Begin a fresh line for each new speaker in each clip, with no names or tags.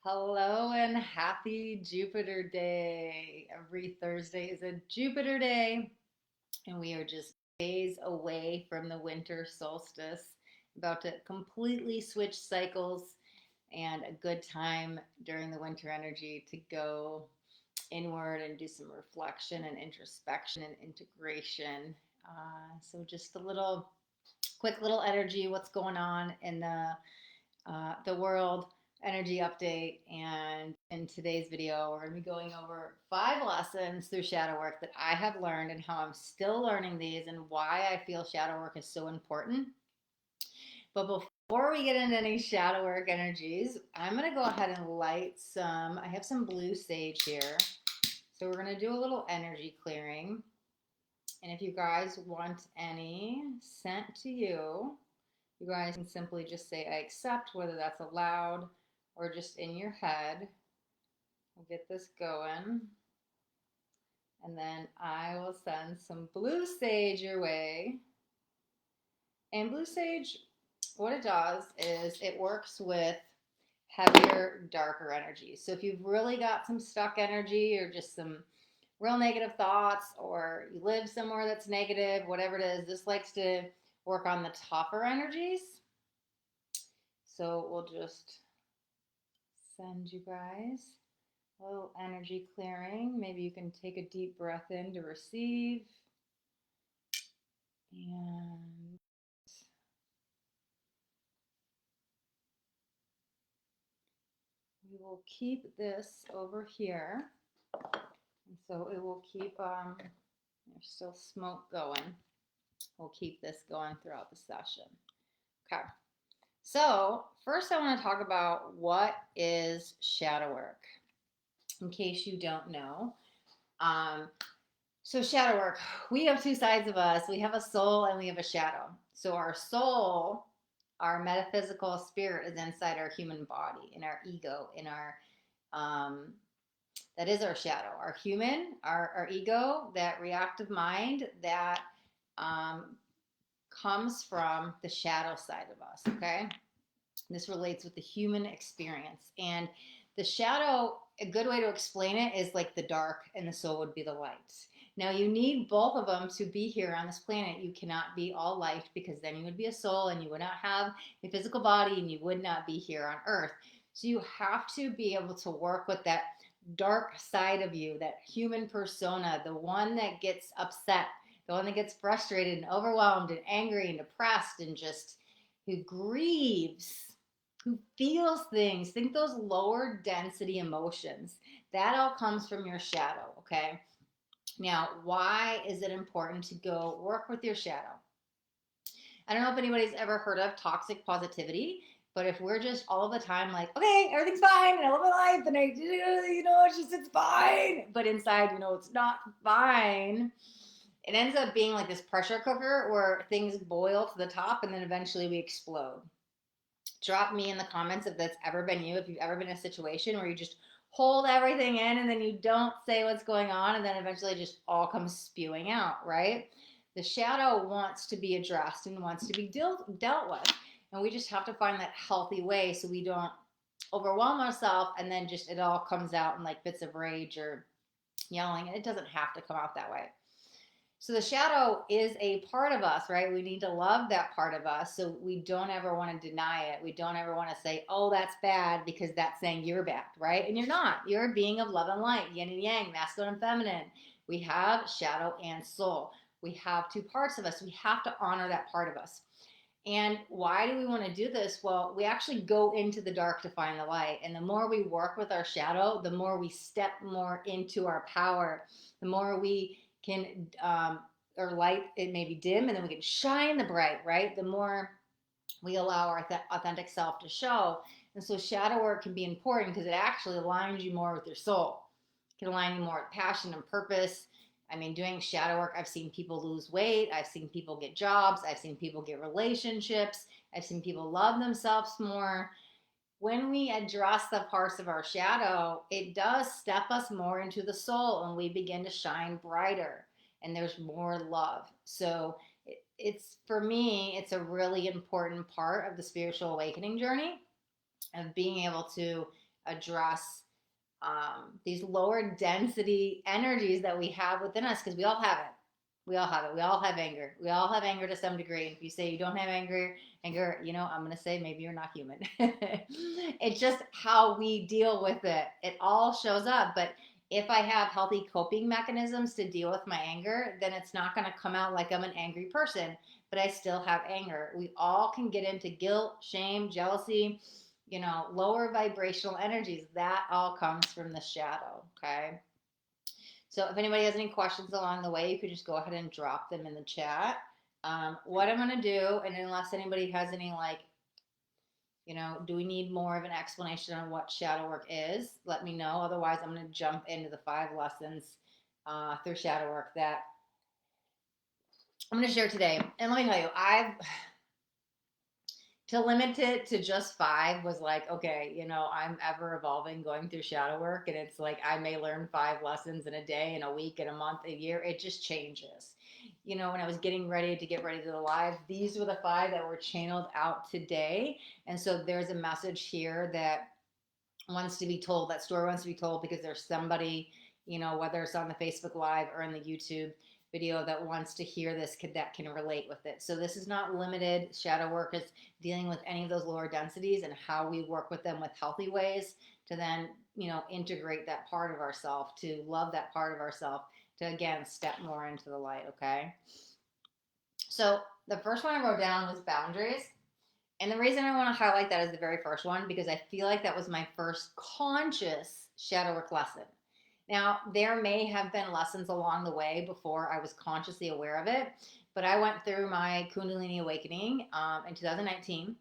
Hello and happy Jupiter Day. Every Thursday is a Jupiter Day, and we are just days away from the winter solstice. About to completely switch cycles, and a good time during the winter energy to go inward and do some reflection and introspection and integration. So, just a little quick little energy, what's going on in the world energy update. And in today's video, we're going to be going over 5 lessons through shadow work that I have learned and how I'm still learning these and why I feel shadow work is so important. But before we get into any shadow work energies, I'm going to go ahead and light some. I have some blue sage here. So we're going to do a little energy clearing. And if you guys want any sent to you, you guys can simply just say, I accept, whether that's aloud or just in your head. We'll get this going. And then I will send some blue sage your way. And blue sage, what it does is it works with heavier, darker energy. So if you've really got some stuck energy or just some real negative thoughts, or you live somewhere that's negative, whatever it is, this likes to work on the tougher energies. So we'll just send you guys a little energy clearing. Maybe you can take a deep breath in to receive. And we will keep this over here. And so it will keep, there's still smoke going. We'll keep this going throughout the session. Okay. So first I want to talk about what is shadow work, in case you don't know. So shadow work, we have two sides of us. We have a soul and we have a shadow. So our soul, our metaphysical spirit, is inside our human body, in our ego, in our that is our shadow, our human, our ego, that reactive mind that comes from the shadow side of us. Okay, this relates with the human experience. And the shadow, a good way to explain it is like the dark, and the soul would be the light. Now, you need both of them to be here on this planet. You cannot be all light, because then you would be a soul and you would not have a physical body and you would not be here on earth. So you have to be able to work with that dark side of you, that human persona, the one that gets upset, the one that gets frustrated and overwhelmed and angry and depressed and just who grieves, who feels things. Think those lower density emotions. That all comes from your shadow, okay? Now, why is it important to go work with your shadow? I don't know if anybody's ever heard of toxic positivity, but if we're just all the time like, okay, everything's fine, and I love my life, and it's fine, but inside, it's not fine, it ends up being like this pressure cooker where things boil to the top and then eventually we explode. Drop me in the comments if that's ever been you, if you've ever been in a situation where you just hold everything in and then you don't say what's going on and then eventually it just all comes spewing out, right? The shadow wants to be addressed and wants to be dealt with. And we just have to find that healthy way so we don't overwhelm ourselves and then just it all comes out in like fits of rage or yelling. It doesn't have to come out that way. So the shadow is a part of us, right? We need to love that part of us. So we don't ever want to deny it. We don't ever want to say, oh, that's bad, because that's saying you're bad, right? And you're not. You're a being of love and light, yin and yang, masculine and feminine. We have shadow and soul. We have two parts of us. We have to honor that part of us. And why do we want to do this? Well, we actually go into the dark to find the light. And the more we work with our shadow, the more we step more into our power, the more we can, or light, it may be dim, and then we can shine the bright, right? The more we allow our authentic self to show. And so shadow work can be important because it actually aligns you more with your soul. It can align you more with passion and purpose. I mean, doing shadow work, I've seen people lose weight. I've seen people get jobs. I've seen people get relationships. I've seen people love themselves more. When we address the parts of our shadow, it does step us more into the soul and we begin to shine brighter and there's more love. So it's, for me, it's a really important part of the spiritual awakening journey of being able to address these lower density energies that we have within us, because we all have it. We all have it. We all have anger. We all have anger to some degree. If you say you don't have anger, I'm going to say maybe you're not human. It's just how we deal with it. It all shows up. But if I have healthy coping mechanisms to deal with my anger, then it's not going to come out like I'm an angry person, but I still have anger. We all can get into guilt, shame, jealousy, lower vibrational energies. That all comes from the shadow. Okay. So if anybody has any questions along the way, you could just go ahead and drop them in the chat. What I'm going to do, and unless anybody has any, do we need more of an explanation on what shadow work is? Let me know. Otherwise, I'm going to jump into the 5 lessons through shadow work that I'm going to share today. And let me tell you, to limit it to just 5 was like, okay, I'm ever evolving going through shadow work. And it's like, I may learn 5 lessons in a day, in a week, in a month, a year. It just changes. When I was getting ready to get ready to the live, these were the 5 that were channeled out today. And so there's a message here that wants to be told, that story wants to be told, because there's somebody, whether it's on the Facebook Live or in the YouTube video, that wants to hear this, that can relate with it. So this is not limited. Shadow work is dealing with any of those lower densities and how we work with them with healthy ways to then, integrate that part of ourself, to love that part of ourself, to again step more into the light. Okay. So the first one I wrote down was boundaries. And the reason I want to highlight that as the very first one, because I feel like that was my first conscious shadow work lesson. Now, there may have been lessons along the way before I was consciously aware of it, but I went through my Kundalini awakening in 2019.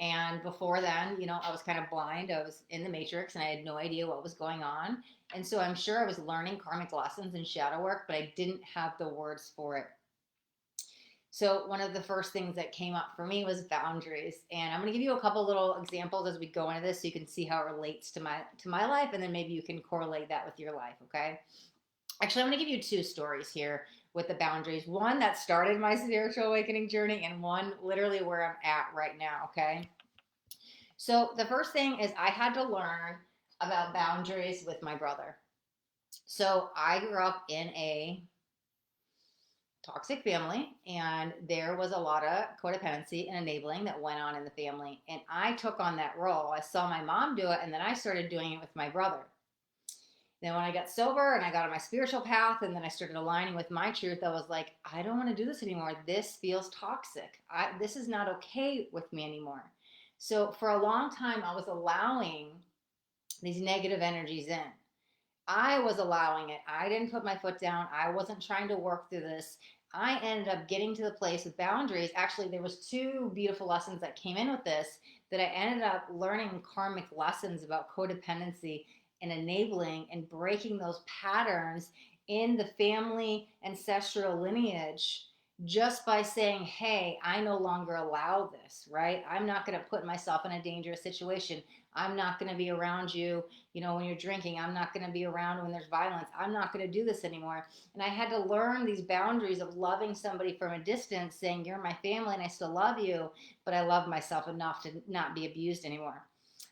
And before then, I was kind of blind. I was in the matrix and I had no idea what was going on. And so I'm sure I was learning karmic lessons and shadow work, but I didn't have the words for it. So one of the first things that came up for me was boundaries. And I'm going to give you a couple little examples as we go into this so you can see how it relates to my life, and then maybe you can correlate that with your life, okay? Actually, I'm going to give you 2 stories here with the boundaries. One that started my spiritual awakening journey, and one literally where I'm at right now, okay? So the first thing is I had to learn about boundaries with my brother. So I grew up in a toxic family, and there was a lot of codependency and enabling that went on in the family, and I took on that role. I saw my mom do it, and then I started doing it with my brother. Then when I got sober and I got on my spiritual path, and then I started aligning with my truth, I was like, I don't want to do this anymore. This feels toxic. This is not okay with me anymore. So for a long time, I was allowing these negative energies in. I was allowing it. I didn't put my foot down. I wasn't trying to work through this. I ended up getting to the place with boundaries. Actually, there was 2 beautiful lessons that came in with this, that I ended up learning karmic lessons about codependency and enabling and breaking those patterns in the family ancestral lineage, just by saying, hey, I no longer allow this, right? I'm not going to put myself in a dangerous situation. I'm not going to be around you, when you're drinking. I'm not going to be around when there's violence. I'm not going to do this anymore. And I had to learn these boundaries of loving somebody from a distance, saying, you're my family and I still love you, but I love myself enough to not be abused anymore.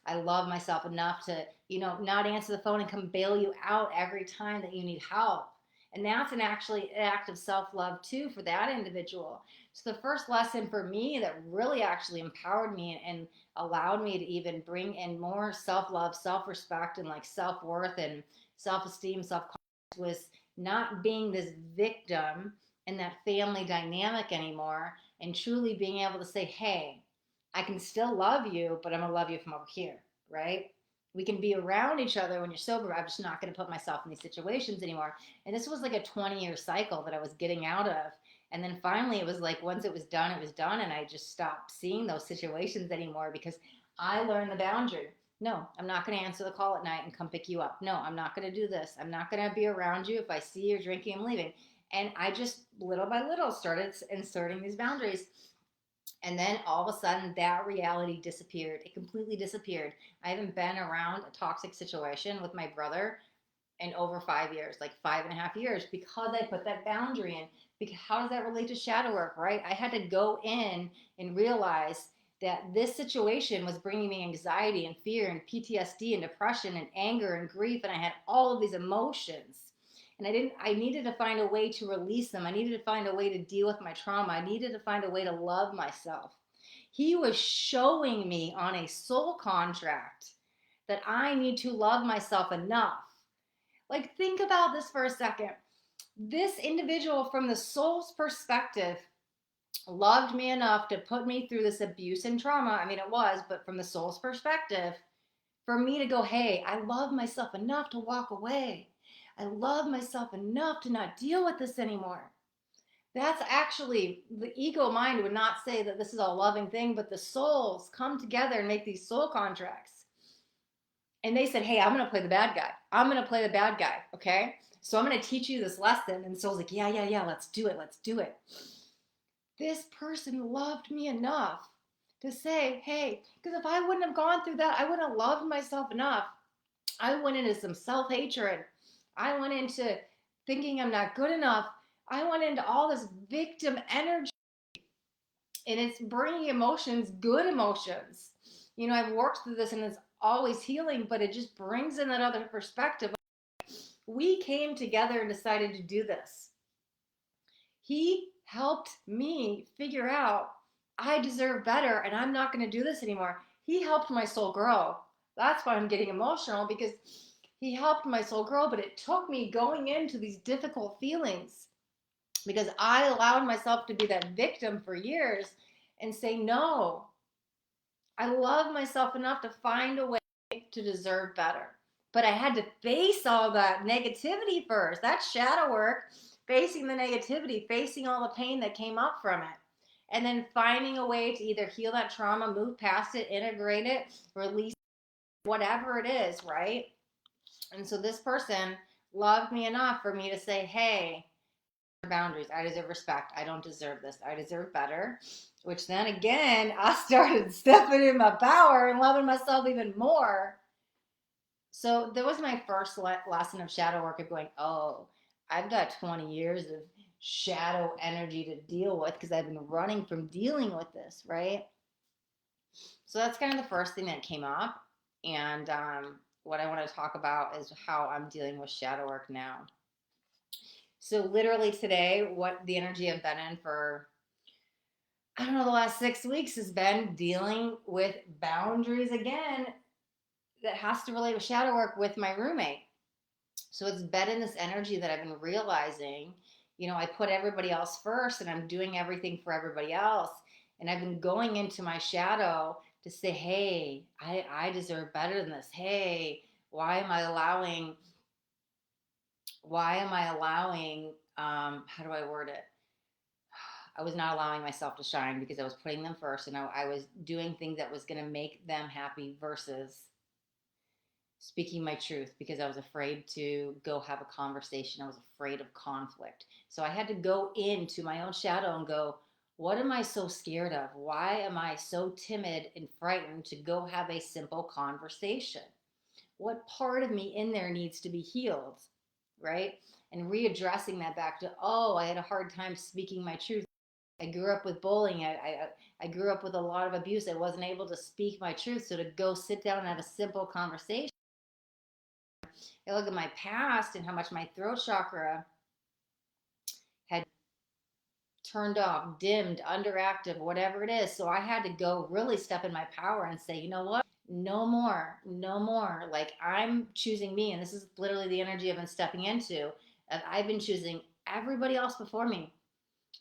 I love myself enough to, not answer the phone and come bail you out every time that you need help. And that's an act of self-love too for that individual. So the first lesson for me that really actually empowered me and allowed me to even bring in more self-love, self-respect, and like self-worth and self-esteem, self-confidence, was not being this victim in that family dynamic anymore, and truly being able to say, hey, I can still love you, but I'm going to love you from over here, right? We can be around each other when you're sober. I'm just not going to put myself in these situations anymore. And this was like a 20-year cycle that I was getting out of. And then finally it was like, once it was done, it was done. And I just stopped seeing those situations anymore, because I learned the boundary. No, I'm not going to answer the call at night and come pick you up. No, I'm not going to do this. I'm not going to be around you. If I see you're drinking, I'm leaving. And I just little by little started inserting these boundaries. And then all of a sudden that reality disappeared. It completely disappeared. I haven't been around a toxic situation with my brother in over 5 years, like 5.5 years, because I put that boundary in. Because how does that relate to shadow work, right? I had to go in and realize that this situation was bringing me anxiety and fear and PTSD and depression and anger and grief, and I had all of these emotions, and I needed to find a way to release them. I needed to find a way to deal with my trauma. I needed to find a way to love myself. He was showing me on a soul contract that I need to love myself enough. Like, think about this for a second. This individual, from the soul's perspective, loved me enough to put me through this abuse and trauma. I mean, it was, but from the soul's perspective, for me to go, hey, I love myself enough to walk away. I love myself enough to not deal with this anymore. That's actually, the ego mind would not say that this is a loving thing, but the souls come together and make these soul contracts. And they said, hey, I'm going to play the bad guy. I'm going to play the bad guy. Okay. So I'm going to teach you this lesson. And the soul's like, yeah, let's do it. Let's do it. This person loved me enough to say, hey, because if I wouldn't have gone through that, I wouldn't have loved myself enough. I went into some self-hatred. I went into thinking I'm not good enough. I went into all this victim energy, and it's bringing emotions, good emotions. You know, I've worked through this and it's always healing, but it just brings in that other perspective. We came together and decided to do this. He helped me figure out I deserve better and I'm not going to do this anymore. He helped my soul grow. That's why I'm getting emotional, because he helped my soul grow, but it took me going into these difficult feelings because I allowed myself to be that victim for years and say, no, I love myself enough to find a way to deserve better. But I had to face all that negativity first. That's shadow work, facing the negativity, facing all the pain that came up from it. And then finding a way to either heal that trauma, move past it, integrate it, release whatever it is, right? And so this person loved me enough for me to say, hey, boundaries. I deserve respect. I don't deserve this. I deserve better. Which then again, I started stepping in my power and loving myself even more. So that was my first lesson of shadow work, of going, oh, I've got 20 years of shadow energy to deal with because I've been running from dealing with this, right? So that's kind of the first thing that came up. And what I want to talk about is how I'm dealing with shadow work now. So literally today, what the energy I've been in for, I don't know, the last 6 weeks has been dealing with boundaries again, that has to relate with shadow work with my roommate. So it's been in this energy that I've been realizing, you know, I put everybody else first and I'm doing everything for everybody else. And I've been going into my shadow to say, hey, I deserve better than this. Hey, why am I allowing, how do I word it? I was not allowing myself to shine because I was putting them first, and I was doing things that was going to make them happy versus speaking my truth because I was afraid to go have a conversation. I was afraid of conflict. So I had to go into my own shadow and go, what am I so scared of? Why am I so timid and frightened to go have a simple conversation? What part of me in there needs to be healed, right? And readdressing that back to, oh, I had a hard time speaking my truth. I grew up with bullying. I grew up with a lot of abuse. I wasn't able to speak my truth. So to go sit down and have a simple conversation, I look at my past and how much my throat chakra had turned off, dimmed, underactive, whatever it is. So I had to go really step in my power and say, you know what? No more, no more. Like, I'm choosing me. And this is literally the energy I've been stepping into. I've been choosing everybody else before me.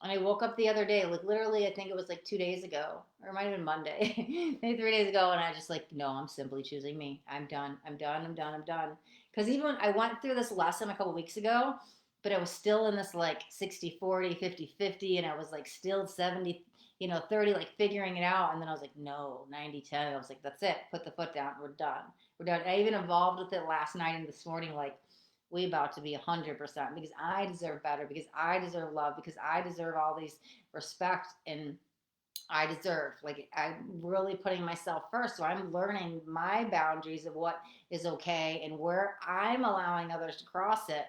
And I woke up the other day, like literally, I think it was like 2 days ago, or it might have been Monday, maybe 3 days ago. And I just like, no, I'm simply choosing me. I'm done. I'm done. I'm done. I'm done. Because even when I went through this lesson a couple weeks ago, but I was still in this like 60-40, 50-50, and I was like still 70, 30, like figuring it out. And then I was like, no, 90-10. I was like, that's it. Put the foot down. We're done. We're done. I even evolved with it last night and this morning, like, we about to be 100% because I deserve better, because I deserve love, because I deserve all these respect, and I deserve, like, I'm really putting myself first. So I'm learning my boundaries of what is okay and where I'm allowing others to cross it.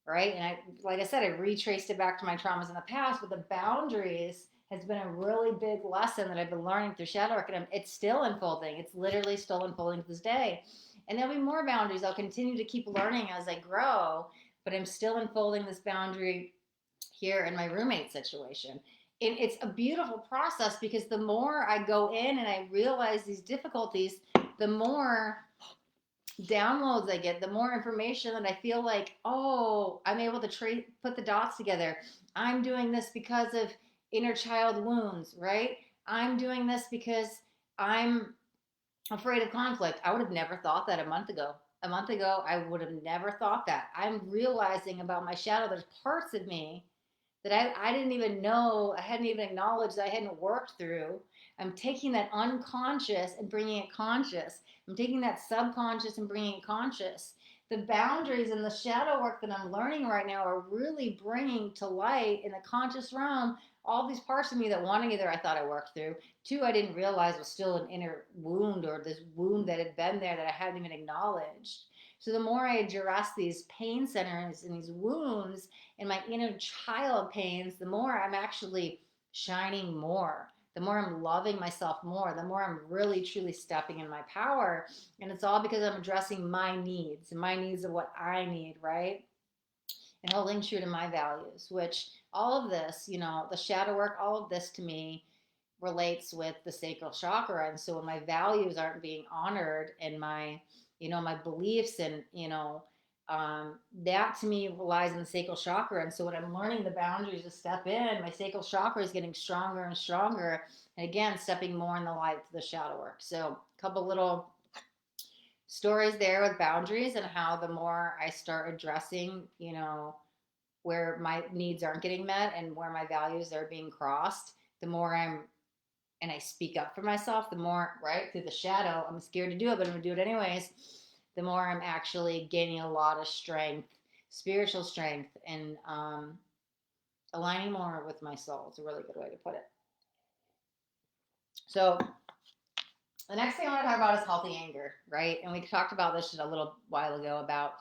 Right. And like I said, I retraced it back to my traumas in the past, but the boundaries has been a really big lesson that I've been learning through shadow work, and it's still unfolding. It's literally still unfolding to this day. And there'll be more boundaries. I'll continue to keep learning as I grow, but I'm still unfolding this boundary here in my roommate situation. And it's a beautiful process because the more I go in and I realize these difficulties, the more downloads I get, the more information that I feel like, oh, I'm able to put the dots together. I'm doing this because of inner child wounds, right? I'm doing this because I'm afraid of conflict. I would have never thought that a month ago. A month ago, I would have never thought that. I'm realizing about my shadow. There's parts of me that I didn't even know, I hadn't even acknowledged that I hadn't worked through. I'm taking that unconscious and bringing it conscious. I'm taking that subconscious and bringing it conscious. The boundaries and the shadow work that I'm learning right now are really bringing to light in the conscious realm all these parts of me that one, either I thought I worked through, two, I didn't realize was still an inner wound or this wound that had been there that I hadn't even acknowledged. So the more I address these pain centers and these wounds and my inner child pains, the more I'm actually shining more. The more I'm loving myself more, the more I'm really truly stepping in my power. And it's all because I'm addressing my needs and my needs of what I need, right? And holding true to my values, which all of this, the shadow work, all of this to me relates with the sacral chakra. And so when my values aren't being honored and my beliefs and, that to me relies in the sacral chakra. And so when I'm learning the boundaries to step in, my sacral chakra is getting stronger and stronger. And again, stepping more in the light to the shadow work. So a couple little stories there with boundaries and how the more I start addressing, where my needs aren't getting met and where my values are being crossed, the more I speak up for myself, the more, right, through the shadow, I'm scared to do it, but I'm gonna do it anyways, the more I'm actually gaining a lot of strength, spiritual strength, and aligning more with my soul. It's a really good way to put it. So the next thing I want to talk about is healthy anger, right? And we talked about this just a little while ago about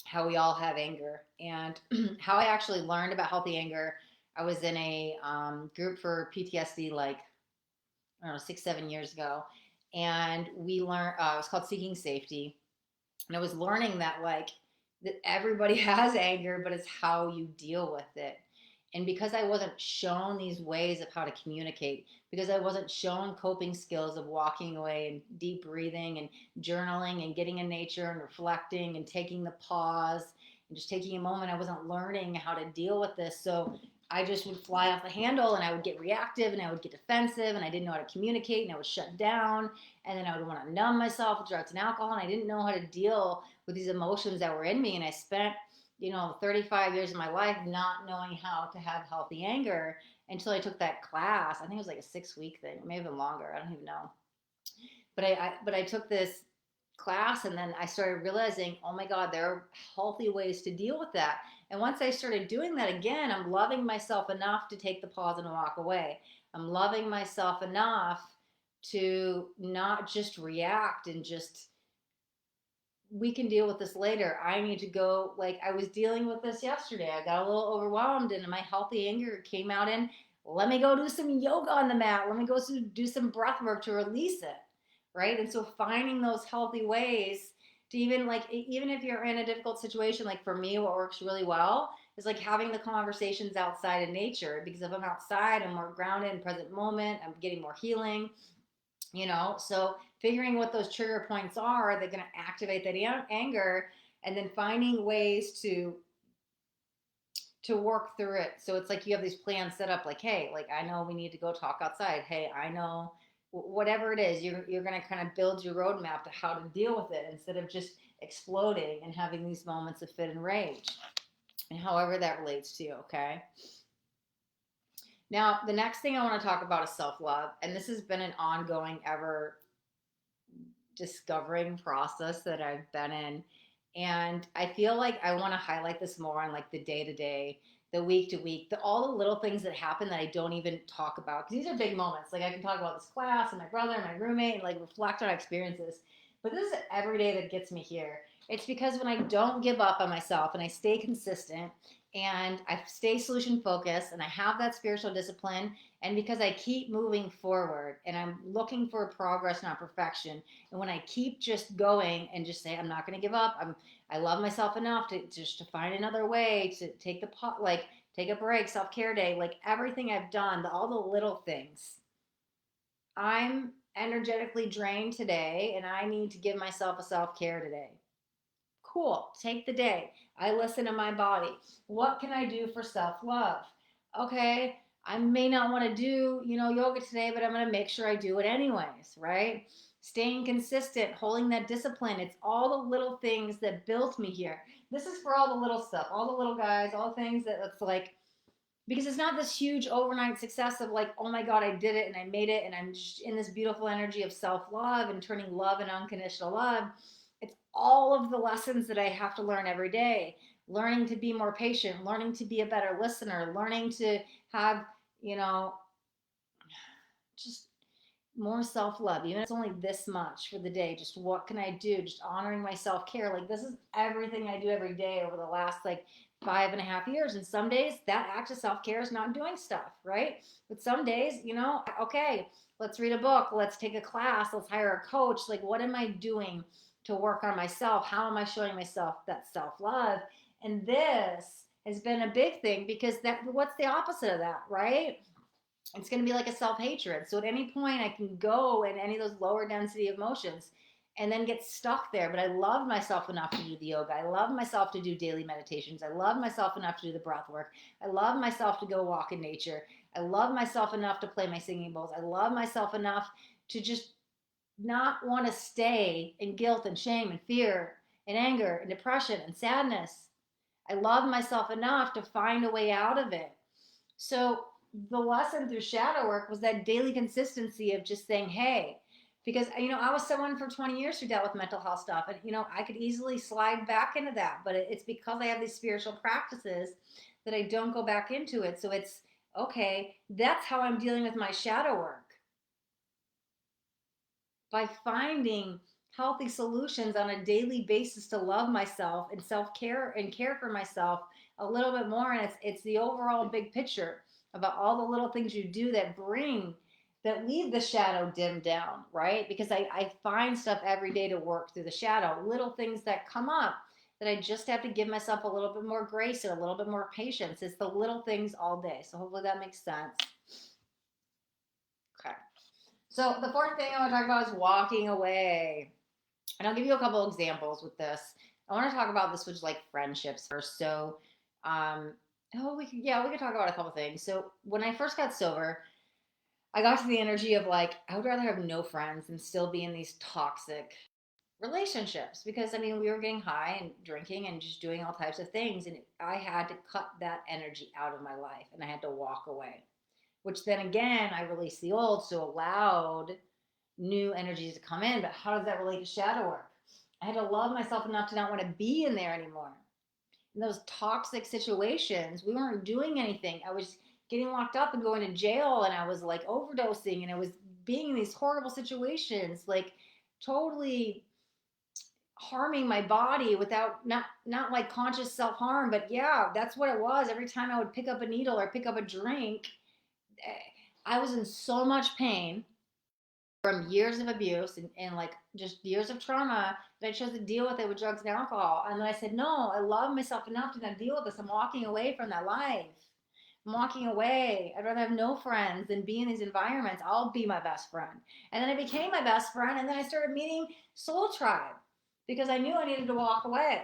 how we all have anger and how I actually learned about healthy anger. I was in a group for PTSD like, I don't know, 6-7 years ago. And we learned, it was called Seeking Safety. And I was learning that that everybody has anger, but it's how you deal with it. And because I wasn't shown these ways of how to communicate, because I wasn't shown coping skills of walking away and deep breathing and journaling and getting in nature and reflecting and taking the pause and just taking a moment, I wasn't learning how to deal with this. So I just would fly off the handle and I would get reactive and I would get defensive and I didn't know how to communicate and I would shut down and then I would want to numb myself with drugs and alcohol and I didn't know how to deal with these emotions that were in me. And I spent 35 years of my life not knowing how to have healthy anger until I took that class. I think it was like a 6-week thing, maybe even longer. I don't even know. But I took this class and then I started realizing, oh my God, there are healthy ways to deal with that. And once I started doing that again, I'm loving myself enough to take the pause and walk away. I'm loving myself enough to not just react and just, we can deal with this later. I need to go, like I was dealing with this yesterday. I got a little overwhelmed and my healthy anger came out in, let me go do some yoga on the mat. Let me go do some breath work to release it. Right. And so finding those healthy ways to even if you're in a difficult situation, like for me, what works really well is like having the conversations outside in nature, because if I'm outside, I'm more grounded in present moment, I'm getting more healing, so figuring what those trigger points are that are going to activate that anger, and then finding ways to work through it. So it's like you have these plans set up, like, hey, like I know we need to go talk outside. Hey, I know whatever it is, you're going to kind of build your roadmap to how to deal with it instead of just exploding and having these moments of fit and rage, and however that relates to you. Okay. Now, the next thing I want to talk about is self-love, and this has been an ongoing, ever discovering process that I've been in. And I feel like I want to highlight this more on like the day to day, the week to week, all the little things that happen that I don't even talk about. Because these are big moments. Like I can talk about this class and my brother and my roommate and like reflect on experiences. But this is every day that gets me here. It's because when I don't give up on myself and I stay consistent and I stay solution focused and I have that spiritual discipline And because I keep moving forward and I'm looking for progress, not perfection. And when I keep just going and just say, I'm not going to give up. I love myself enough to just to find another way to take the pot, like take a break, self-care day, like everything I've done, all the little things. I'm energetically drained today and I need to give myself a self-care today. Cool. Take the day. I listen to my body. What can I do for self-love? Okay, I may not want to do, yoga today, but I'm going to make sure I do it anyways, right? Staying consistent, holding that discipline. It's all the little things that built me here. This is for all the little stuff, all the little guys, all the things that it's like, because it's not this huge overnight success of like, oh my God, I did it and I made it and I'm just in this beautiful energy of self-love and turning love and unconditional love. It's all of the lessons that I have to learn every day. Learning to be more patient, learning to be a better listener, learning to have, you know, just more self-love, even if it's only this much for the day. Just what can I do? Just honoring my self-care. Like this is everything I do every day over the last like 5.5 years. And some days that act of self-care is not doing stuff, right? But some days, okay, let's read a book, let's take a class, let's hire a coach. Like what am I doing to work on myself? How am I showing myself that self-love? And this has been a big thing because what's the opposite of that, right? It's going to be like a self-hatred. So at any point I can go in any of those lower density emotions and then get stuck there. But I love myself enough to do the yoga. I love myself to do daily meditations. I love myself enough to do the breath work. I love myself to go walk in nature. I love myself enough to play my singing bowls. I love myself enough to just not want to stay in guilt and shame and fear and anger and depression and sadness. I love myself enough to find a way out of it. So the lesson through shadow work was that daily consistency of just saying, hey, because I was someone for 20 years who dealt with mental health stuff, and I could easily slide back into that, but it's because I have these spiritual practices that I don't go back into it. So it's okay, that's how I'm dealing with my shadow work, by finding healthy solutions on a daily basis to love myself and self-care and care for myself a little bit more. And it's the overall big picture about all the little things you do that leave the shadow dimmed down, right? Because I find stuff every day to work through the shadow, little things that come up that I just have to give myself a little bit more grace or a little bit more patience. It's the little things all day. So hopefully that makes sense. Okay. So the fourth thing I want to talk about is walking away. And I'll give you a couple examples with this. I want to talk about this with like friendships first. So, we could talk about a couple things. So when I first got sober, I got to the energy of like, I would rather have no friends and still be in these toxic relationships because we were getting high and drinking and just doing all types of things. And I had to cut that energy out of my life and I had to walk away, which then again, I released the old, so allowed new energies to come in. But how does that relate to shadow work? I had to love myself enough to not want to be in there anymore. In those toxic situations, we weren't doing anything. I was getting locked up and going to jail, and I was like overdosing, and I was being in these horrible situations, like totally harming my body without not like conscious self-harm, but yeah, that's what it was. Every time I would pick up a needle or pick up a drink, I was in so much pain from years of abuse and like just years of trauma that I chose to deal with it with drugs and alcohol. And then I said, no, I love myself enough to not deal with this. I'm walking away from that life. I'm walking away. I'd rather have no friends than be in these environments. I'll be my best friend. And then I became my best friend. And then I started meeting Soul Tribe because I knew I needed to walk away.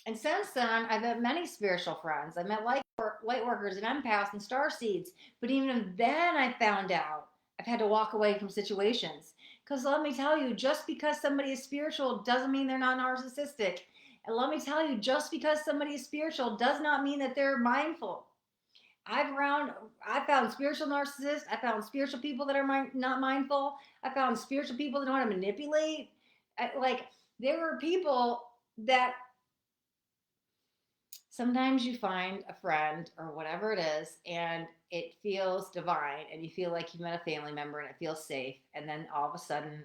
And since then, I've met many spiritual friends. I met light workers and empaths and star seeds. But even then, I found out I've had to walk away from situations. Because let me tell you, just because somebody is spiritual doesn't mean they're not narcissistic. And let me tell you, just because somebody is spiritual does not mean that they're mindful. I found spiritual narcissists. I found spiritual people that are not mindful. I found spiritual people that know how to manipulate. There were people that sometimes you find a friend or whatever it is and it feels divine and you feel like you've met a family member and it feels safe, and then all of a sudden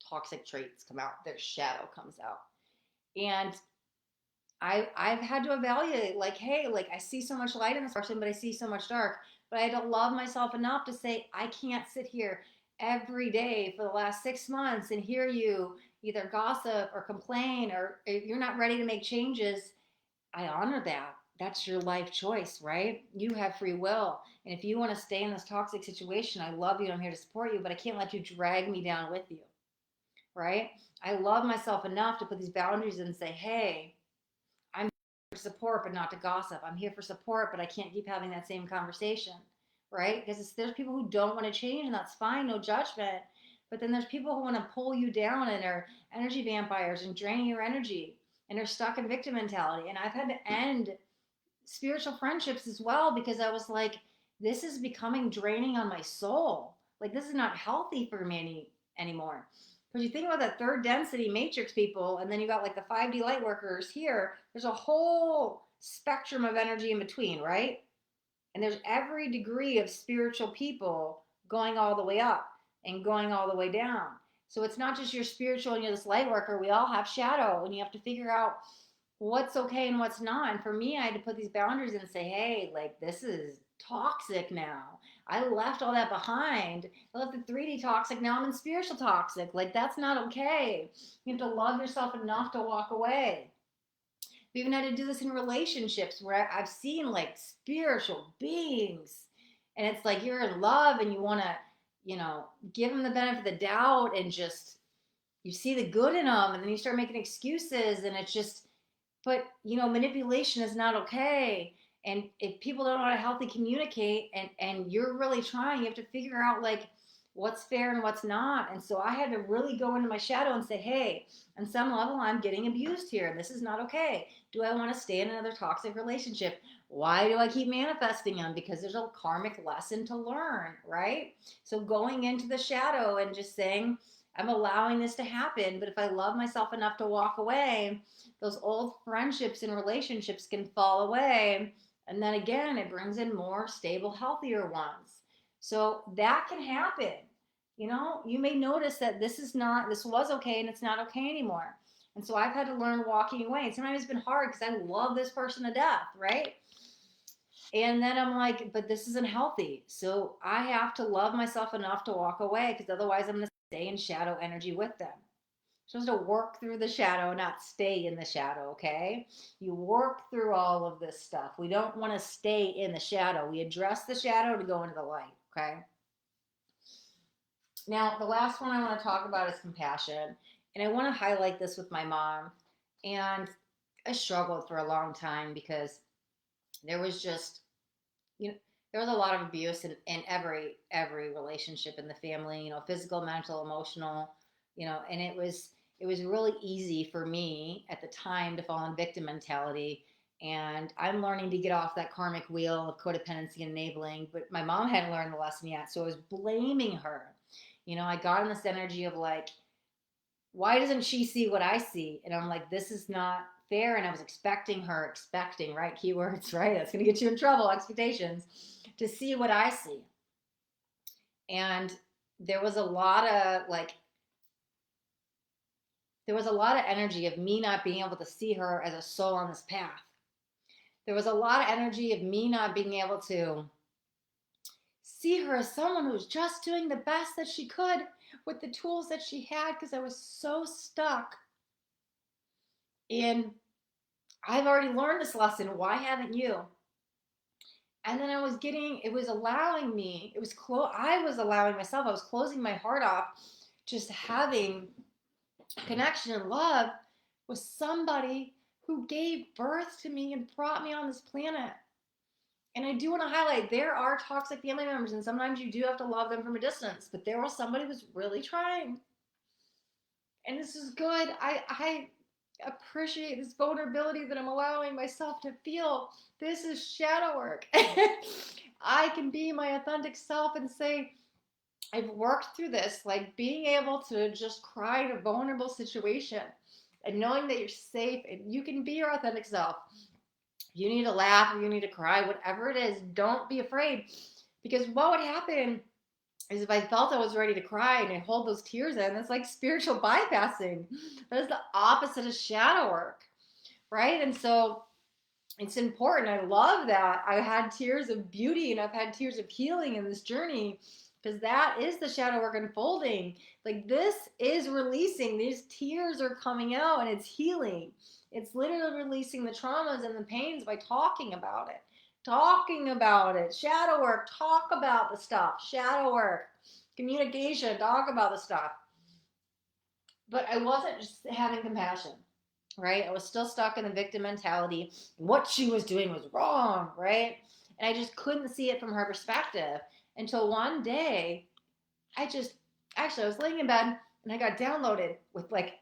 toxic traits come out, their shadow comes out. And I've had to evaluate, like, hey, like, I see so much light in this person, but I see so much dark. But I had to love myself enough to say, I can't sit here every day for the last 6 months and hear you either gossip or complain, or if you're not ready to make changes. I honor that. That's your life choice, right? You have free will. And if you want to stay in this toxic situation, I love you. I'm here to support you, but I can't let you drag me down with you, right? I love myself enough to put these boundaries in and say, hey, I'm here for support, but not to gossip. I'm here for support, but I can't keep having that same conversation, right? Because there's people who don't want to change, and that's fine, no judgment. But then there's people who want to pull you down and are energy vampires and drain your energy and are stuck in victim mentality. And I've had to end spiritual friendships as well because I was like, this is becoming draining on my soul. Like, this is not healthy for me anymore. Because you think about that third density matrix people, and then you got like the 5D light workers here, there's a whole spectrum of energy in between, right? And there's every degree of spiritual people going all the way up and going all the way down. So it's not just you're spiritual and you're this light worker. We all have shadow, and you have to figure out what's okay and what's not. And for me, I had to put these boundaries and say, hey, like, this is toxic now. I left all that behind. I left the 3D toxic. Now I'm in spiritual toxic. Like, that's not okay. You have to love yourself enough to walk away. We even had to do this in relationships where I've seen like spiritual beings, and it's like you're in love and you want to, give them the benefit of the doubt, and just you see the good in them, and then you start making excuses, and it's just, but manipulation is not okay. And if people don't know how to healthy communicate, and you're really trying, you have to figure out like what's fair and what's not. And so I had to really go into my shadow and say, hey, on some level I'm getting abused here, and this is not okay. Do I want to stay in another toxic relationship? Why do I keep manifesting them? Because there's a karmic lesson to learn, right? So going into the shadow and just saying, I'm allowing this to happen, but if I love myself enough to walk away, those old friendships and relationships can fall away. And then again, it brings in more stable, healthier ones. So that can happen. You may notice that this was okay and it's not okay anymore. And so I've had to learn walking away. And sometimes it's been hard because I love this person to death, right? And then I'm like, but this isn't healthy. So I have to love myself enough to walk away, because otherwise I'm going to stay in shadow energy with them. You're supposed to work through the shadow, not stay in the shadow, okay? You work through all of this stuff. We don't want to stay in the shadow. We address the shadow to go into the light, okay? Now, the last one I want to talk about is compassion. And I want to highlight this with my mom. And I struggled for a long time because there was just, there was a lot of abuse in every relationship in the family, physical, mental, emotional, and it was really easy for me at the time to fall in victim mentality. And I'm learning to get off that karmic wheel of codependency and enabling, but my mom hadn't learned the lesson yet. So I was blaming her. I got in this energy of like, why doesn't she see what I see? And I'm like, this is not fair. And I was expecting, right? Keywords, right? That's going to get you in trouble, expectations, to see what I see. And there was a lot of energy of me not being able to see her as a soul on this path. There was a lot of energy of me not being able to see her as someone who was just doing the best that she could with the tools that she had, because I was so stuck in, I've already learned this lesson, why haven't you? And then I was allowing myself, I was closing my heart off, just having connection and love with somebody who gave birth to me and brought me on this planet. And I do want to highlight, there are toxic family members, and sometimes you do have to love them from a distance, but there was somebody who was really trying. And this is good. I appreciate this vulnerability that I'm allowing myself to feel. This is shadow work. I can be my authentic self and say, I've worked through this, like being able to just cry in a vulnerable situation and knowing that you're safe and you can be your authentic self. You need to laugh or you need to cry, whatever it is, don't be afraid. Because what would happen is if I felt I was ready to cry and I hold those tears in, it's like spiritual bypassing. That is the opposite of shadow work. right? And so it's important. I love that I had tears of beauty and I've had tears of healing in this journey, because that is the shadow work unfolding. Like, this is releasing. These tears are coming out and it's healing. It's literally releasing the traumas and the pains by talking about it. Talking about it. Shadow work. Talk about the stuff. Shadow work. Communication. Talk about the stuff. But I wasn't just having compassion, right? I was still stuck in the victim mentality. What she was doing was wrong, right? And I just couldn't see it from her perspective until one day I was laying in bed and I got downloaded with like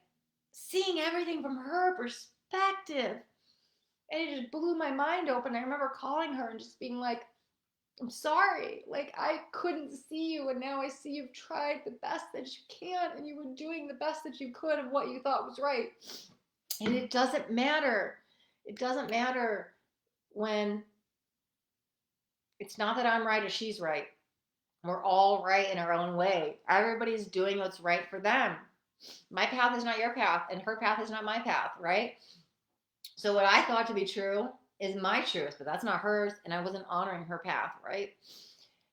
seeing everything from her perspective. And it just blew my mind open. I remember calling her and just being like, I'm sorry. Like, I couldn't see you, and now I see you've tried the best that you can, and you were doing the best that you could of what you thought was right. And it doesn't matter. It doesn't matter when it's not that I'm right or she's right. We're all right in our own way. Everybody's doing what's right for them. My path is not your path, and her path is not my path, right? So what I thought to be true is my truth, but that's not hers, and I wasn't honoring her path, right?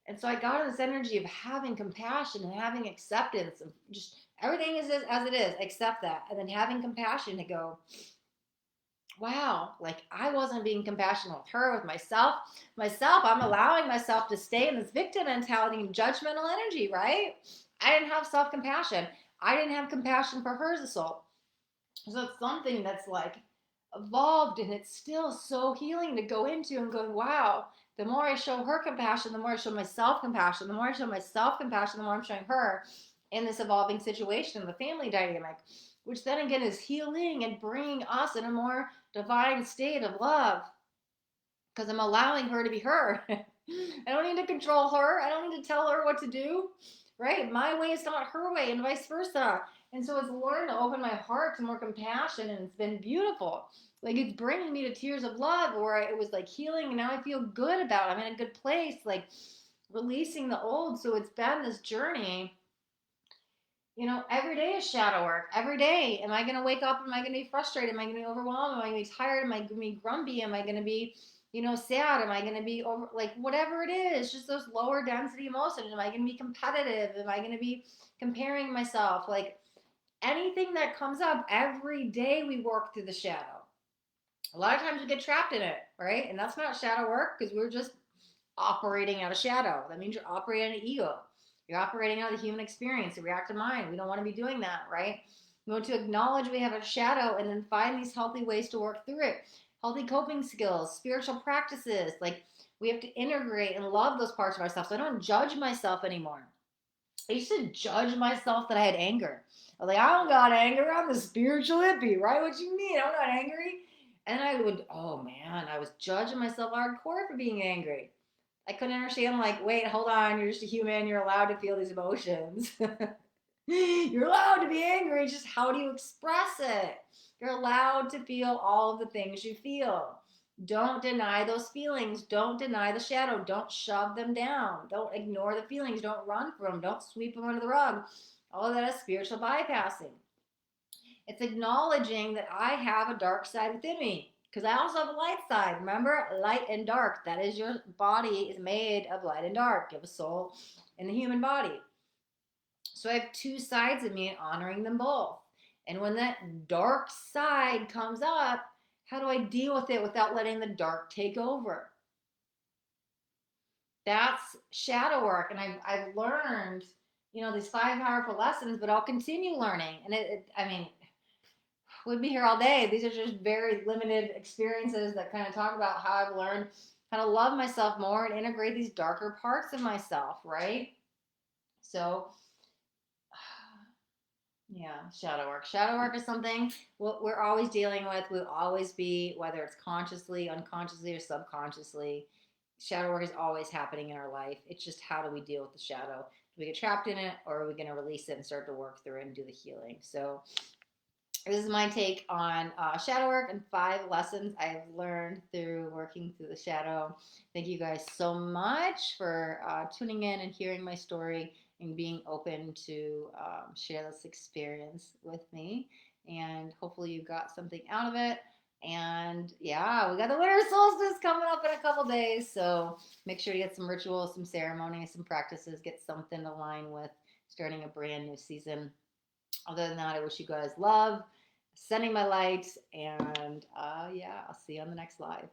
And so I got in this energy of having compassion and having acceptance of just everything is as it is, accept that. And then having compassion to go, wow, like I wasn't being compassionate with her, with myself. I'm allowing myself to stay in this victim mentality and judgmental energy, right? I didn't have self-compassion. I didn't have compassion for her as a soul. So it's something that's like evolved, and it's still so healing to go into and go, wow, the more I show her compassion, the more I show myself compassion. The more I show myself compassion, the more I'm showing her in this evolving situation, the family dynamic, which then again is healing and bringing us in a more divine state of love, because I'm allowing her to be her. I don't need to control her. I don't need to tell her what to do, right? My way is not her way, and vice versa. And so it's learned to open my heart to more compassion, and it's been beautiful. Like, it's bringing me to tears of love, where it was like healing, and now I feel good about it. I'm in a good place, like releasing the old. So it's been this journey. Every day is shadow work. Every day. Am I going to wake up? Am I going to be frustrated? Am I going to be overwhelmed? Am I going to be tired? Am I going to be grumpy? Am I going to be, sad? Am I going to be over, like, whatever it is, just those lower density emotions? Am I going to be competitive? Am I going to be comparing myself? Like, anything that comes up, every day we work through the shadow. A lot of times we get trapped in it, right? And that's not shadow work, because we're just operating out of shadow. That means you're operating out of ego. You're operating out of the human experience, the reactive mind. We don't want to be doing that, right? We want to acknowledge we have a shadow and then find these healthy ways to work through it. Healthy coping skills, spiritual practices. Like, we have to integrate and love those parts of ourselves. So I don't judge myself anymore. I used to judge myself that I had anger. I was like, I don't got anger. I'm the spiritual hippie, right? What you mean? I'm not angry. And I would, oh man, I was judging myself hardcore for being angry. I couldn't understand, like, wait, hold on, you're just a human, you're allowed to feel these emotions. You're allowed to be angry, just how do you express it? You're allowed to feel all of the things you feel. Don't deny those feelings. Don't deny the shadow. Don't shove them down. Don't ignore the feelings. Don't run from them. Don't sweep them under the rug. All of that is spiritual bypassing. It's acknowledging that I have a dark side within me, because I also have a light side. Remember, light and dark. That is, your body is made of light and dark. You have a soul in the human body. So I have two sides of me, and honoring them both. And when that dark side comes up, how do I deal with it without letting the dark take over? That's shadow work. And I've learned, these 5 powerful lessons, but I'll continue learning. And I mean, we'd be here all day. These are just very limited experiences that kind of talk about how I've learned how to love myself more and integrate these darker parts of myself, right? So, yeah, shadow work. Shadow work is something we're always dealing with. We'll always be, whether it's consciously, unconsciously, or subconsciously. Shadow work is always happening in our life. It's just, how do we deal with the shadow? Do we get trapped in it, or are we going to release it and start to work through it and do the healing? So, this is my take on shadow work and 5 lessons I've learned through working through the shadow. Thank you guys so much for tuning in and hearing my story and being open to share this experience with me. And hopefully you got something out of it. And yeah, we got the winter solstice coming up in a couple days. So make sure to get some rituals, some ceremonies, some practices, get something to align with starting a brand new season. Other than that, I wish you guys love, sending my light, and yeah, I'll see you on the next live.